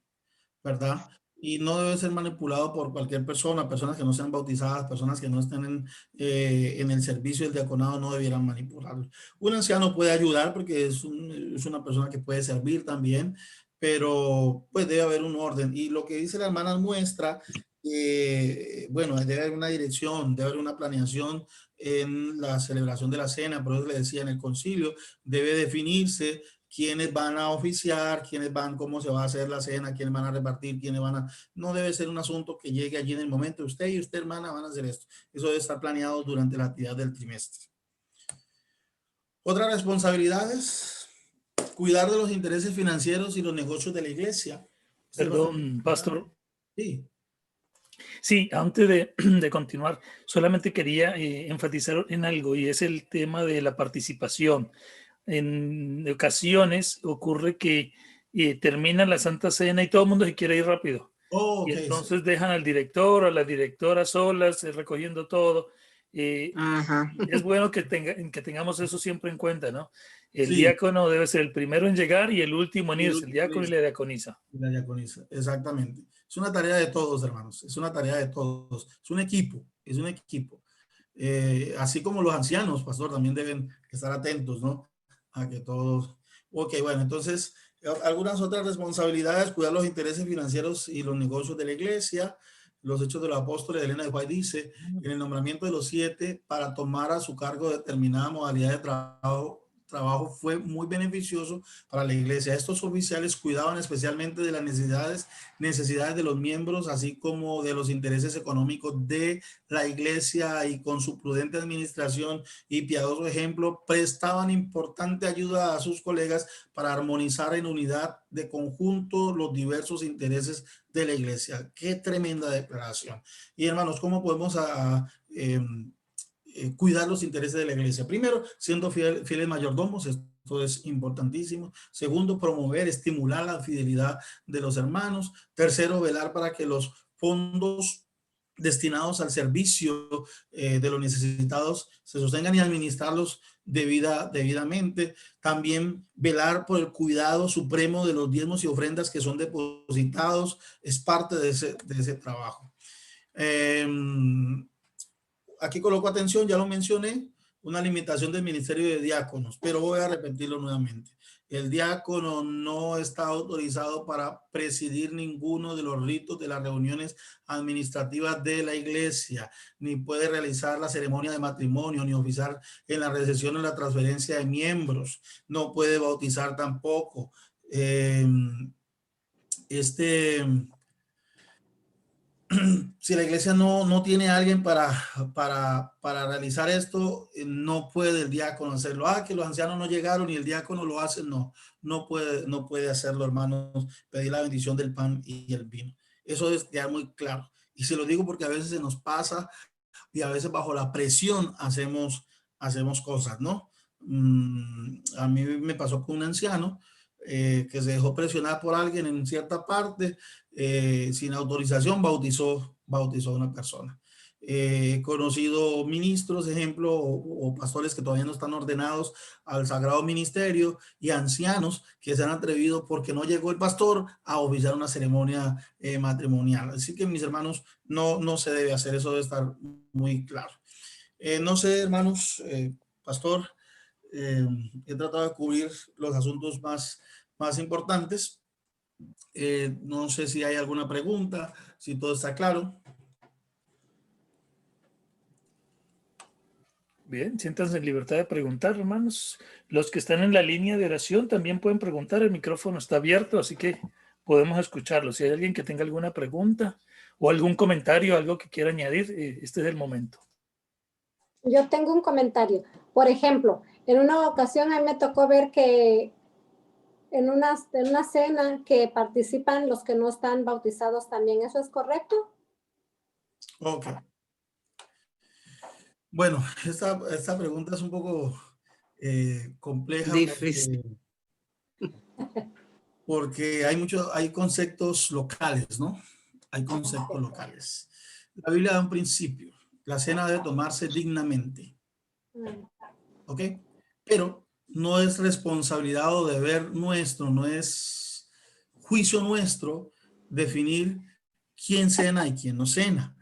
¿verdad? y no debe ser manipulado por cualquier persona. Personas que no sean bautizadas, personas que no estén en el servicio del diaconado no debieran manipularlo. Un anciano puede ayudar porque es una persona que puede servir también, pero pues debe haber un orden. Y lo que dice la hermana muestra, bueno, debe haber una dirección, debe haber una planeación en la celebración de la cena. Por eso le decía, en el concilio debe definirse quiénes van a oficiar, quiénes van, cómo se va a hacer la cena, quiénes van a repartir, quiénes van a... No debe ser un asunto que llegue allí en el momento. Usted y usted, hermana, van a hacer esto. Eso debe estar planeado durante la actividad del trimestre. Otras responsabilidades: cuidar de los intereses financieros y los negocios de la iglesia. Perdón, pastor. Sí. Sí, antes de continuar, solamente quería enfatizar en algo, y es el tema de la participación. En ocasiones ocurre que termina la Santa Cena y todo el mundo se quiere ir rápido. Oh, Y okay, entonces sí. dejan al director o a la directora solas recogiendo todo. Ajá. Es bueno que tengamos eso siempre en cuenta, ¿no? El Sí. diácono debe ser el primero en llegar y el último en Y el irse, el último en diácono y irse. la diaconisa. La diaconisa, exactamente. Es una tarea de todos, hermanos. Es una tarea de todos. Es un equipo, es un equipo. Así como los ancianos, pastor, también deben estar atentos, ¿no? A que todos... Ok, bueno, entonces, algunas otras responsabilidades: cuidar los intereses financieros y los negocios de la iglesia. Los Hechos de los Apóstoles de Elena de White dice, en el nombramiento de los 7 para tomar a su cargo determinada modalidad de trabajo fue muy beneficioso para la iglesia. Estos oficiales cuidaban especialmente de las necesidades de los miembros, así como de los intereses económicos de la iglesia, y con su prudente administración y piadoso ejemplo prestaban importante ayuda a sus colegas para armonizar en unidad de conjunto los diversos intereses de la iglesia. Qué tremenda declaración. Y hermanos, ¿cómo podemos cuidar los intereses de la iglesia? Primero, siendo fieles mayordomos. Esto es importantísimo. Segundo, promover, estimular la fidelidad de los hermanos. Tercero, velar para que los fondos destinados al servicio de los necesitados se sostengan y administrarlos debidamente. También velar por el cuidado supremo de los diezmos y ofrendas que son depositados. Es parte de ese trabajo. Aquí coloco atención, ya lo mencioné, una limitación del ministerio de diáconos, pero voy a repetirlo nuevamente. El diácono no está autorizado para presidir ninguno de los ritos de las reuniones administrativas de la iglesia, ni puede realizar la ceremonia de matrimonio, ni oficiar en la recepción o la transferencia de miembros. No puede bautizar tampoco. Si la iglesia no tiene a alguien para realizar esto, no puede el diácono hacerlo. Que los ancianos no llegaron y el diácono lo hace. No puede hacerlo, hermanos, pedir la bendición del pan y el vino. Eso es ya muy claro. Y se lo digo porque a veces se nos pasa y a veces bajo la presión hacemos cosas, ¿no? A mí me pasó con un anciano que se dejó presionar por alguien en cierta parte, sin autorización, bautizó a una persona. He conocido ministros, ejemplo, o pastores que todavía no están ordenados al sagrado ministerio, y ancianos que se han atrevido, porque no llegó el pastor, a oficiar una ceremonia matrimonial. Así que, mis hermanos, no se debe hacer. Eso debe estar muy claro. No sé, hermanos, pastor, he tratado de cubrir los asuntos más importantes. No sé si hay alguna pregunta, si todo está claro. Bien, siéntanse en libertad de preguntar, hermanos. Los que están en la línea de oración también pueden preguntar. El micrófono está abierto, así que podemos escucharlos. Si hay alguien que tenga alguna pregunta o algún comentario, algo que quiera añadir, este es el momento. Yo tengo un comentario. Por ejemplo, en una ocasión a mí me tocó ver que en una cena que participan los que no están bautizados también. ¿Eso es correcto? Ok. Bueno, esta pregunta es un poco compleja Difícil. porque hay conceptos locales, ¿no? Hay conceptos locales. La Biblia da un principio: la cena debe tomarse dignamente. ¿Ok? Pero no es responsabilidad o deber nuestro, no es juicio nuestro definir quién cena y quién no cena.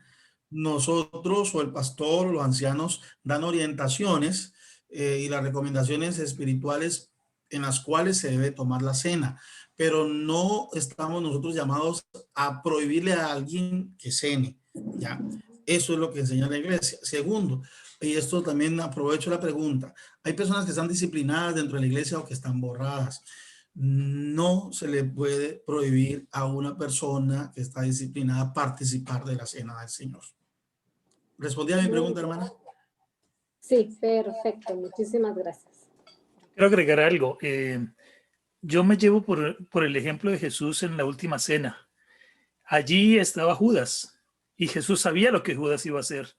Nosotros o el pastor o los ancianos dan orientaciones y las recomendaciones espirituales en las cuales se debe tomar la cena, pero no estamos nosotros llamados a prohibirle a alguien que cene, ¿ya? Eso es lo que enseña la iglesia. Segundo, y esto también aprovecho la pregunta, hay personas que están disciplinadas dentro de la iglesia o que están borradas. No se le puede prohibir a una persona que está disciplinada participar de la cena del Señor. ¿Respondí a mi pregunta, hermana? Sí, perfecto. Muchísimas gracias. Quiero agregar algo. Yo me llevo por el ejemplo de Jesús en la última cena. Allí estaba Judas y Jesús sabía lo que Judas iba a hacer.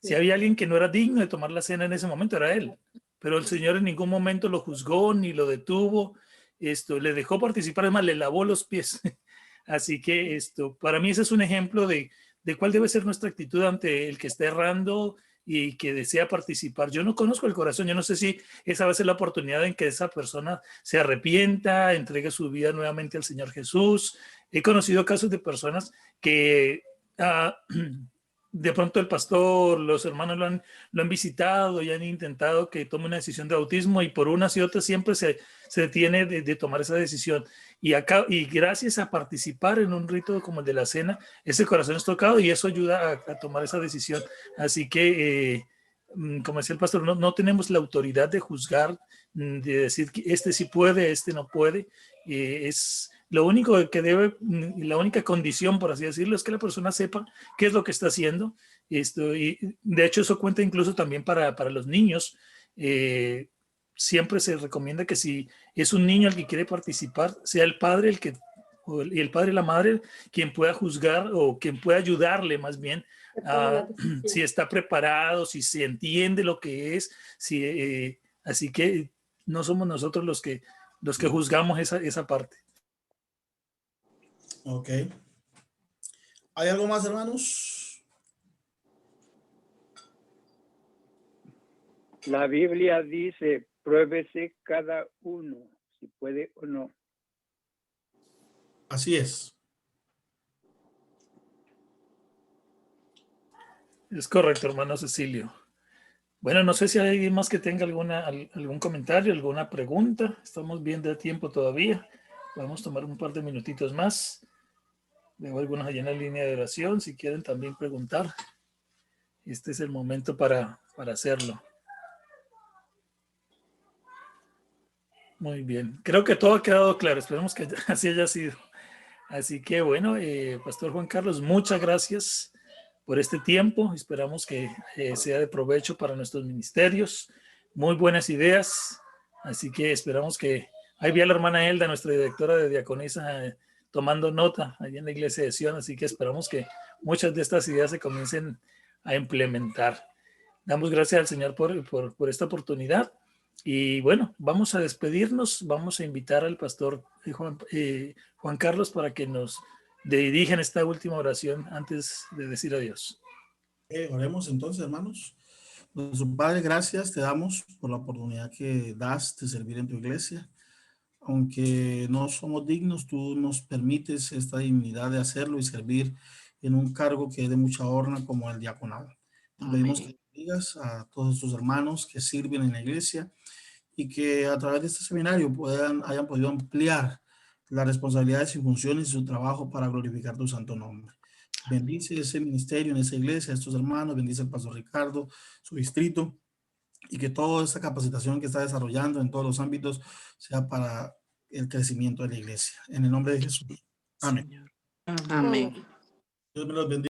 Si había alguien que no era digno de tomar la cena en ese momento, era él. Pero el Señor en ningún momento lo juzgó ni lo detuvo. Le dejó participar, además le lavó los pies. Así que para mí ese es un ejemplo de cuál debe ser nuestra actitud ante el que está errando y que desea participar. Yo no conozco el corazón, yo no sé si esa va a ser la oportunidad en que esa persona se arrepienta, entregue su vida nuevamente al Señor Jesús. He conocido casos de personas que de pronto el pastor, los hermanos lo han visitado y han intentado que tome una decisión de bautismo y por unas y otras siempre se detiene de tomar esa decisión. Y gracias a participar en un rito como el de la cena, ese corazón es tocado y eso ayuda a tomar esa decisión. Así que, como decía el pastor, no tenemos la autoridad de juzgar, de decir que este sí puede, este no puede. Es lo único que debe, la única condición, por así decirlo, es que la persona sepa qué es lo que está haciendo. Y de hecho eso cuenta incluso también para los niños. Siempre se recomienda que si es un niño el que quiere participar, sea el padre y el padre y la madre quien pueda juzgar o quien pueda ayudarle más bien si está preparado, si se entiende lo que es. Así que no somos nosotros los que juzgamos esa parte. Ok. ¿Hay algo más, hermanos? La Biblia dice, pruébese cada uno, si puede o no. Así es. Es correcto, hermano Cecilio. Bueno, no sé si hay alguien más que tenga algún comentario, alguna pregunta. Estamos bien de tiempo todavía. Vamos a tomar un par de minutitos más. Veo algunos allá en la línea de oración. Si quieren también preguntar, este es el momento para hacerlo. Muy bien. Creo que todo ha quedado claro. Esperemos que así haya sido. Así que bueno, Pastor Juan Carlos, muchas gracias por este tiempo. Esperamos que sea de provecho para nuestros ministerios. Muy buenas ideas. Así que esperamos que... Ahí vi a la hermana Elda, nuestra directora de diaconisa, tomando nota allá en la iglesia de Sion. Así que esperamos que muchas de estas ideas se comiencen a implementar. Damos gracias al Señor por esta oportunidad. Y bueno, vamos a despedirnos. Vamos a invitar al pastor Juan Carlos para que nos dirijan esta última oración antes de decir adiós. Oremos entonces, hermanos. Nuestro Padre, gracias te damos por la oportunidad que das de servir en tu iglesia. Aunque no somos dignos, tú nos permites esta dignidad de hacerlo y servir en un cargo que es de mucha honra como el diaconado. Te pedimos que digas a todos tus hermanos que sirven en la iglesia y que a través de este seminario hayan podido ampliar las responsabilidades y funciones de su trabajo para glorificar tu santo nombre. Bendice ese ministerio en esa iglesia, a estos hermanos, bendice al pastor Ricardo, su distrito, y que toda esta capacitación que está desarrollando en todos los ámbitos sea para el crecimiento de la iglesia. En el nombre de Jesús. Amén. Amén. Dios me los bendiga.